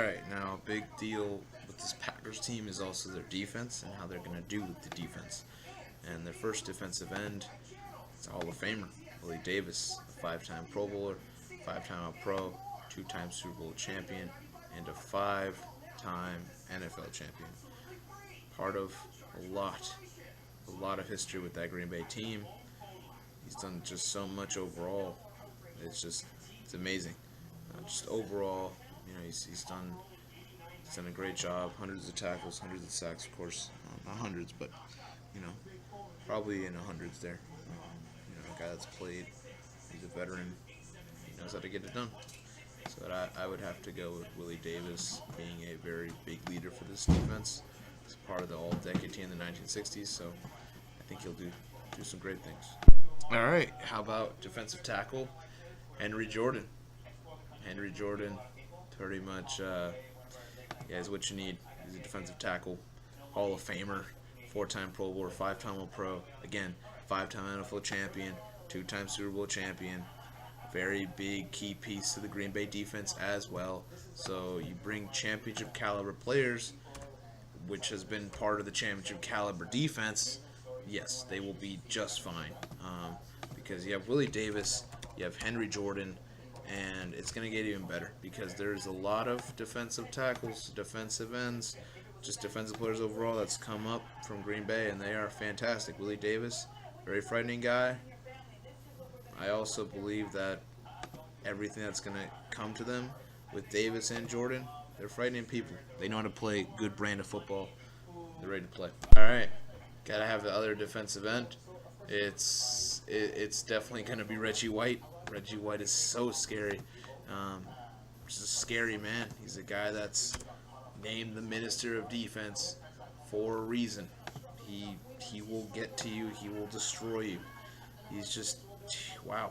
right, now a big deal with this Packers team is also their defense and how they're going to do with the defense. And their first defensive end is a Hall of Famer, Willie Davis, a five-time Pro Bowler, five-time All-Pro, two-time Super Bowl champion, and a five-time NFL champion. Part of a lot of history with that Green Bay team. He's done just so much overall. It's amazing. Just overall, he's done a great job. Hundreds of tackles, hundreds of sacks, of course. Not hundreds, but you know, probably in the hundreds there. A guy that's played. He's a veteran. He knows how to get it done. So I would have to go with Willie Davis being a very big leader for this defense. He's part of the All-Decade team in the 1960s, so I think he'll do some great things. All right, how about defensive tackle Henry Jordan? Henry Jordan, pretty much, is what you need. He's a defensive tackle, Hall of Famer, four-time Pro Bowler, five-time All-Pro, again, five-time NFL champion, two-time Super Bowl champion. Very big key piece to the Green Bay defense as well. So you bring championship caliber players, which has been part of the championship caliber defense. Yes, they will be just fine. Because you have Willie Davis, you have Henry Jordan, and it's going to get even better because there's a lot of defensive tackles, defensive ends, just defensive players overall that's come up from Green Bay, and they are fantastic. Willie Davis, very frightening guy. I also believe that everything that's going to come to them with Davis and Jordan, they're frightening people. They know how to play good brand of football. They're ready to play. All right, got to have the other defensive end. It's definitely going to be Reggie White. Reggie White is so scary. Just a scary man. He's a guy that's named the Minister of Defense for a reason. He will get to you. He will destroy you. He's just wow.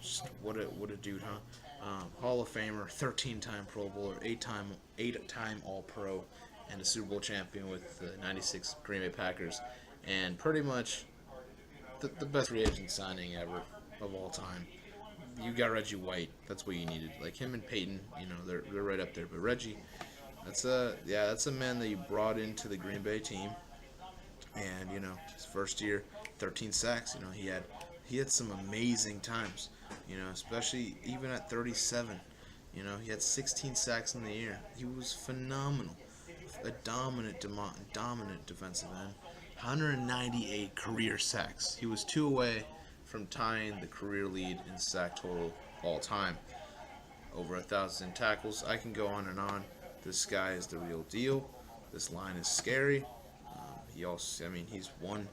Just what a dude, huh? Hall of Famer, 13-time Pro Bowler, eight-time All-Pro, and a Super Bowl champion with the '96 Green Bay Packers, and pretty much the best free agent signing ever of all time. You got Reggie White. That's what you needed. Like him and Peyton, they're right up there. But Reggie, that's a man that you brought into the Green Bay team, and his first year, 13 sacks. He had some amazing times. Especially even at 37. He had 16 sacks in the year. He was phenomenal. A dominant defensive end. 198 career sacks. He was 2 away from tying the career lead in sack total all time. Over 1,000 tackles. I can go on and on. This guy is the real deal. This line is scary. He's won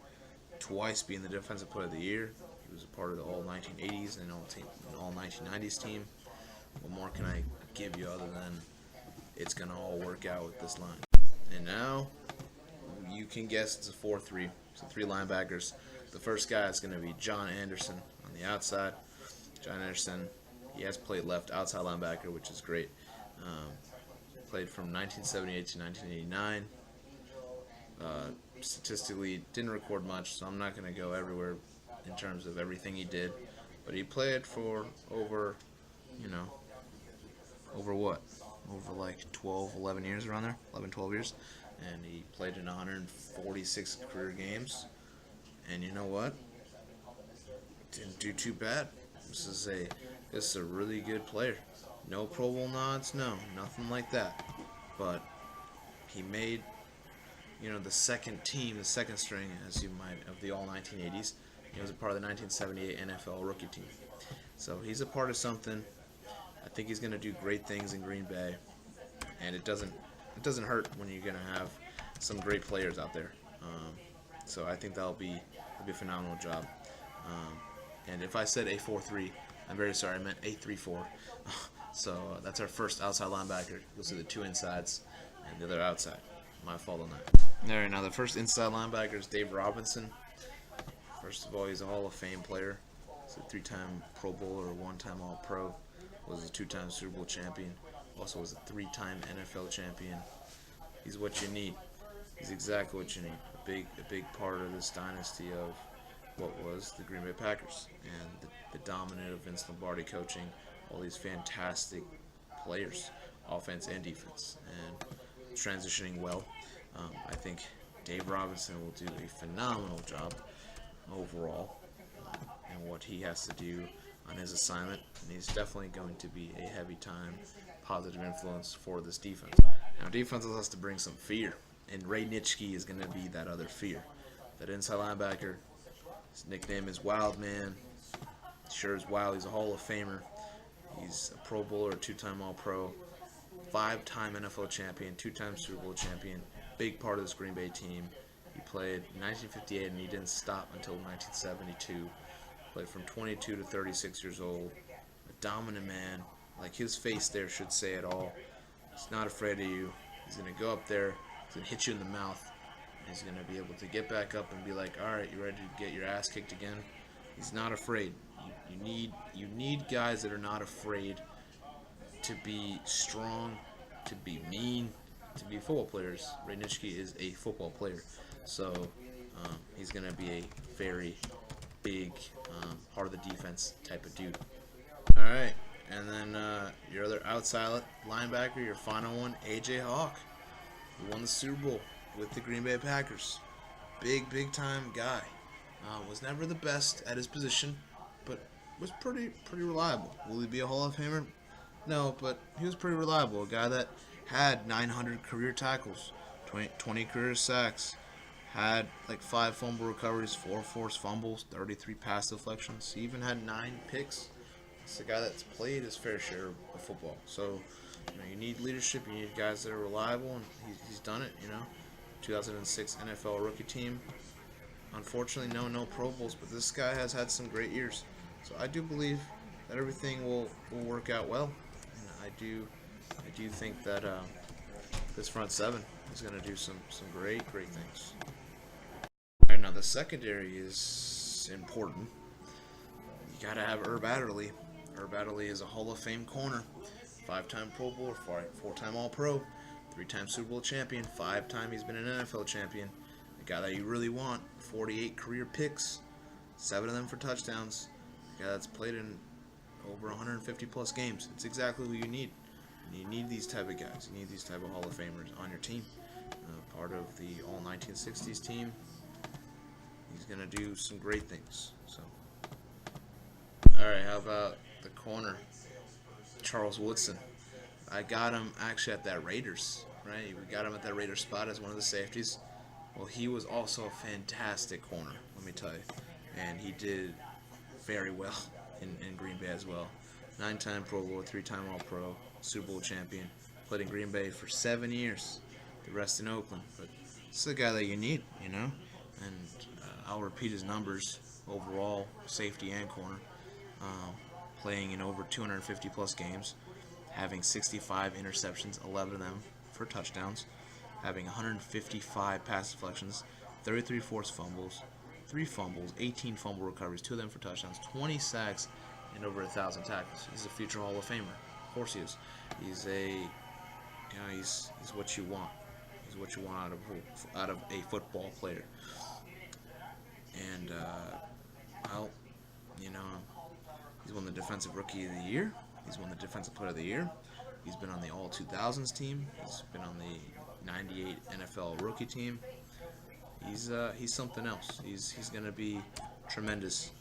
twice being the defensive player of the year. He was a part of the all 1980s and all 1990s team. What more can I give you other than it's going to all work out with this line? And now, you can guess it's a 4-3. So 3 linebackers. The first guy is going to be John Anderson on the outside. John Anderson, he has played left outside linebacker, which is great. Played from 1978 to 1989. Statistically, didn't record much, so I'm not going to go everywhere in terms of everything he did. But he played for over what? Over like 12, 11 years around there. 11, 12 years. And he played in 146 career games. And you know what? Didn't do too bad. This is a really good player. No Pro Bowl nods, no, nothing like that. But he made, the second team, the second string, as you might, of the all 1980s. He was a part of the 1978 NFL rookie team. So he's a part of something. I think he's going to do great things in Green Bay. And it doesn't hurt when you're going to have some great players out there. So I think that'll be a phenomenal job. And if I said a 4-3, I'm very sorry. I meant a 3-4. So that's our first outside linebacker. You'll see the 2 insides and the other outside. My fault on that. All right, now the first inside linebacker is Dave Robinson. First of all, he's a Hall of Fame player. He's a 3-time Pro Bowler, a 1-time All-Pro. Was a 2-time Super Bowl champion. Also was a 3-time NFL champion. He's what you need. He's exactly what you need. A big part of this dynasty of what was the Green Bay Packers and the dominant of Vince Lombardi coaching all these fantastic players. offense and defense, and transitioning well. I think Dave Robinson will do a phenomenal job overall and what he has to do on his assignment, and he's definitely going to be a heavy time positive influence for this defense. Now, defense has to bring some fear, and Ray Nitschke is going to be that other fear. That inside linebacker, his nickname is Wild Man. Sure is wild. He's a Hall of Famer. He's a Pro Bowler, a two-time All-Pro, five-time NFL champion, two-time Super Bowl champion, big part of this Green Bay team. He played in 1958 and he didn't stop until 1972. Played from 22 to 36 years old. A dominant man. Like, his face there should say it all. He's not afraid of you. He's going to go up there. He's going to hit you in the mouth. And he's going to be able to get back up and be like, all right, you ready to get your ass kicked again? He's not afraid. You need guys that are not afraid to be strong, to be mean, to be football players. Ray Nitschke is a football player. So he's going to be a very big part of the defense type of dude. All right. And then your other outside linebacker, your final one, A.J. Hawk, who won the Super Bowl with the Green Bay Packers. Big time guy. Was never the best at his position, but was pretty reliable. Will he be a Hall of Famer? No, but he was pretty reliable. A guy that had 900 career tackles, 20 career sacks, had like 5 fumble recoveries, 4 forced fumbles, 33 pass deflections. He even had 9 picks. It's a guy that's played his fair share of football. So, you need leadership. You need guys that are reliable, and he's done it. 2006 NFL rookie team. Unfortunately, no Pro Bowls, but this guy has had some great years. So I do believe that everything will work out well, and I do think that this front seven is going to do some great things. All right, now the secondary is important. You got to have Herb Adderley. Herb Adderley is a Hall of Fame corner, 5-time Pro Bowler, 4-time All-Pro, 3-time Super Bowl champion, 5-time he's been an NFL champion. A guy that you really want, 48 career picks, 7 of them for touchdowns. A guy that's played in over 150 plus games. It's exactly what you need. You need these type of guys. You need these type of Hall of Famers on your team. Part of the all 1960s team. He's going to do some great things. So, all right, how about the corner, Charles Woodson? I got him actually at that Raiders, right? We got him at that Raiders spot as one of the safeties. Well, he was also a fantastic corner, let me tell you. And he did very well in Green Bay as well. 9-time Pro Bowl, 3-time All-Pro, Super Bowl champion. Played in Green Bay for 7 years. The rest in Oakland. But this is the guy that you need, And I'll repeat his numbers overall, safety and corner. Playing in over 250 plus games, having 65 interceptions, 11 of them for touchdowns, having 155 pass deflections, 33 forced fumbles, 3 fumbles, 18 fumble recoveries, 2 of them for touchdowns, 20 sacks, and over 1,000 tackles. He's a future Hall of Famer. Of course he is. He's he's what you want. He's what you want out of a football player. And he's won the Defensive Rookie of the Year. He's won the Defensive Player of the Year. He's been on the All 2000s team. He's been on the 98 NFL Rookie team. He's something else. He's going to be tremendous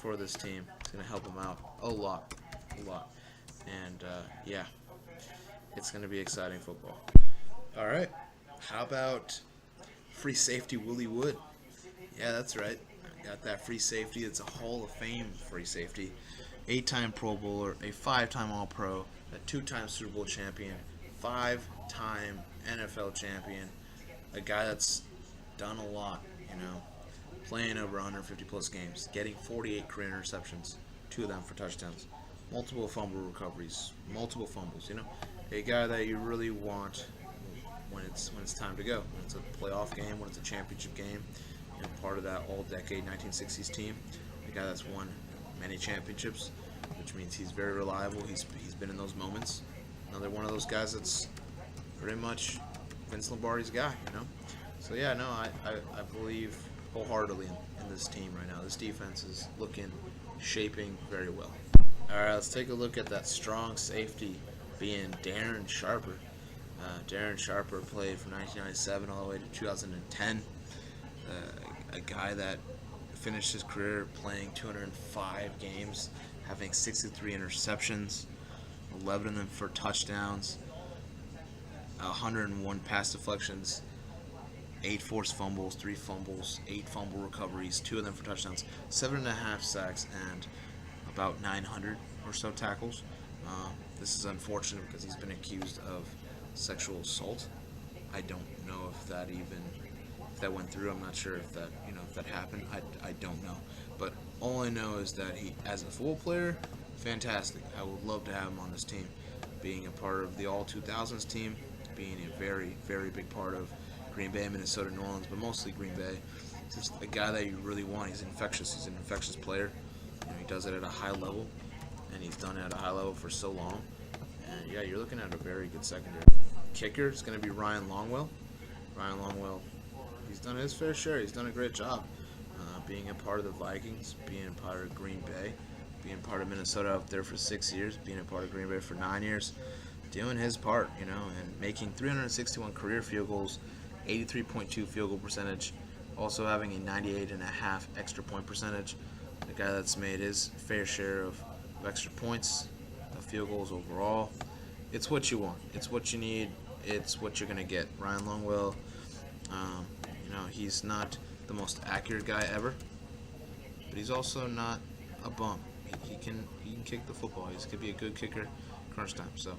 for this team. It's going to help him out a lot. And it's going to be exciting football. All right, how about free safety Willie Wood? Yeah, that's right. I got that free safety. It's a Hall of Fame free safety. 8-time Pro Bowler, a 5-time All-Pro, a 2-time Super Bowl champion, 5-time NFL champion, a guy that's done a lot, playing over 150 plus games, getting 48 career interceptions, 2 of them for touchdowns, multiple fumble recoveries, multiple fumbles, a guy that you really want when it's time to go, when it's a playoff game, when it's a championship game, part of that all-decade 1960s team, a guy that's won many championships, which means he's very reliable. He's been in those moments. Another one of those guys that's pretty much Vince Lombardi's guy, So yeah, no, I believe wholeheartedly in this team right now. This defense is shaping very well. All right, let's take a look at that strong safety being Darren Sharper. Darren Sharper played from 1997 all the way to 2010. A guy that finished his career playing 205 games, having 63 interceptions, 11 of them for touchdowns, 101 pass deflections, 8 forced fumbles, 3 fumbles, 8 fumble recoveries, 2 of them for touchdowns, 7.5 sacks, and about 900 or so tackles. This is unfortunate because he's been accused of sexual assault. I don't know if that went through. I'm not sure if that happened. I don't know. But all I know is that he, as a football player, fantastic. I would love to have him on this team, being a part of the All 2000s team, being a very, very big part of Green Bay, Minnesota, New Orleans, but mostly Green Bay. Just a guy that you really want. He's infectious. He's an infectious player. He does it at a high level, and he's done it at a high level for so long. And yeah, you're looking at a very good secondary. Kicker is going to be Ryan Longwell. Ryan Longwell, he's done his fair share. He's done a great job being a part of the Vikings, being a part of Green Bay, being part of Minnesota up there for 6 years, being a part of Green Bay for 9 years, doing his part, and making 361 career field goals, 83.2 field goal percentage, also having a 98.5 extra point percentage. The guy that's made his fair share of extra points, of field goals overall. It's what you want. It's what you need. It's what you're going to get. Ryan Longwell, he's not the most accurate guy ever, but he's also not a bum. He can kick the football. He's going to be a good kicker crunch time. So,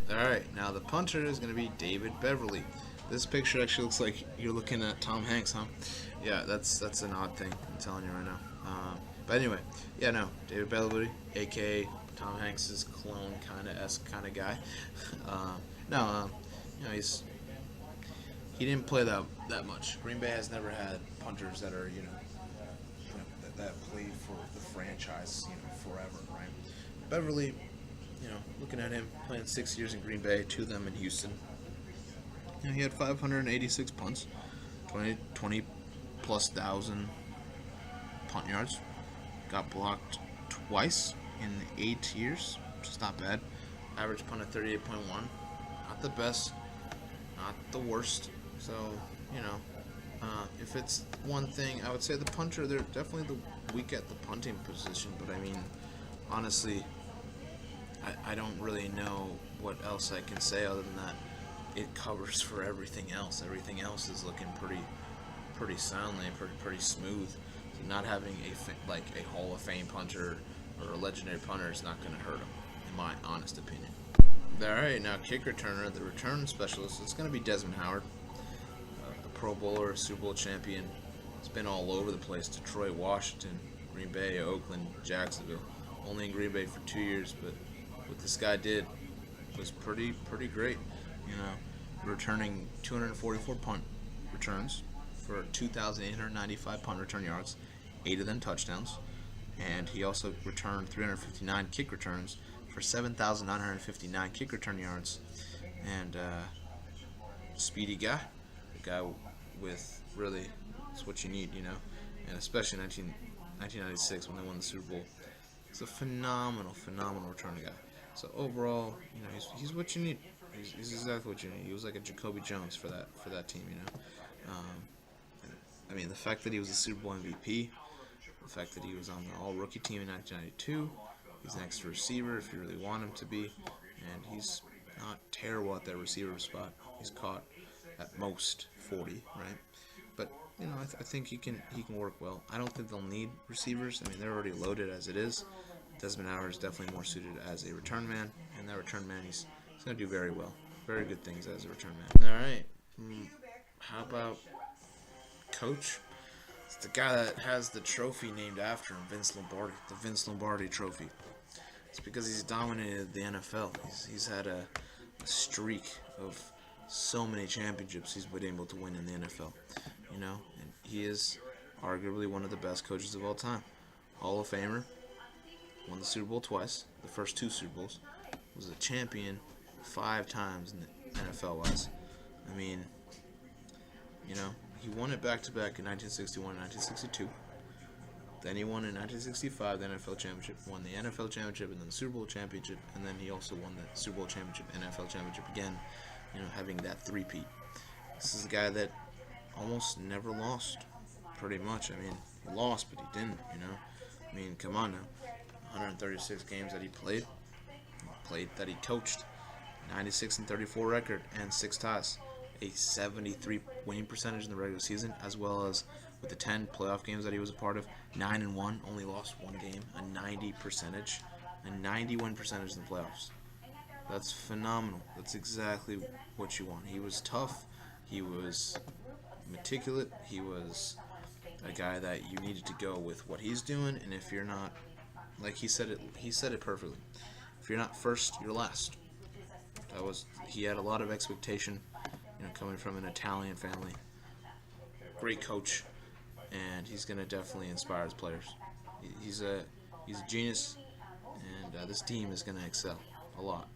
all right, now the punter is going to be David Beverly. This picture actually looks like you're looking at Tom Hanks, huh? Yeah, that's an odd thing. I'm telling you right now. But anyway, David Beverly, aka Tom Hanks' clone kind of guy. He didn't play that much. Green Bay has never had punters that are that play for the franchise forever, right? Beverly, looking at him playing 6 years in Green Bay, 2 of them in Houston. He had 586 punts, 20 plus thousand punt yards. Got blocked twice in 8 years, which is not bad. Average punt at 38.1. Not the best, not the worst. So, if it's one thing, I would say the punter, they're definitely the weak at the punting position. But I mean, honestly, I don't really know what else I can say other than that. It covers for everything else. Everything else is looking pretty soundly, pretty smooth. So not having a Hall of Fame punter or a legendary punter is not going to hurt him, in my honest opinion. All right, now kick returner, the return specialist, it's going to be Desmond Howard, a Pro Bowler, a Super Bowl champion. It's been all over the place: Detroit, Washington, Green Bay, Oakland, Jacksonville. Only in Green Bay for 2 years, but what this guy did was pretty great. Returning 244 punt returns for 2,895 punt return yards, 8 of them touchdowns, and he also returned 359 kick returns for 7,959 kick return yards. And speedy guy, a guy with really, it's what you need, and especially 1996 when they won the Super Bowl. He's a phenomenal returning guy. So overall, he's what you need. He's exactly what you need. He was like a Jacoby Jones for that team, I mean, the fact that he was a Super Bowl MVP, the fact that he was on the All-Rookie team in 1992, he's an extra receiver if you really want him to be, and he's not terrible at that receiver spot. He's caught at most 40, right? But I think he can work well. I don't think they'll need receivers. I mean, they're already loaded as it is. Desmond Howard is definitely more suited as a return man, and that return man, he's going to do very well. Very good things as a return man. All right. How about coach? It's the guy that has the trophy named after him, Vince Lombardi, the Vince Lombardi trophy. It's because he's dominated the NFL. He's had a streak of so many championships he's been able to win in the NFL. And he is arguably one of the best coaches of all time. Hall of Famer. Won the Super Bowl twice, the first 2 Super Bowls. Was a champion 5 times in the NFL-wise. I mean, he won it back-to-back in 1961 and 1962. Then he won in 1965 the NFL championship, won the NFL championship, and then the Super Bowl championship, and then he also won the Super Bowl championship, NFL championship again. Having that three-peat. This is a guy that almost never lost, pretty much. I mean, he lost, but he didn't. I mean, come on now. 136 games that he played that he coached, 96-34 record, and 6 ties, a 73 winning percentage in the regular season, as well as with the 10 playoff games that he was a part of, 9-1, only lost one game, a 90 percentage, a 90 win percentage in the playoffs. That's phenomenal. That's exactly what you want. He was tough. He was meticulous. He was a guy that you needed to go with what he's doing, and if you're not, like he said it perfectly. If you're not first, you're last. He had a lot of expectation, coming from an Italian family. Great coach, and he's gonna definitely inspire his players. He's a genius, and this team is gonna excel a lot.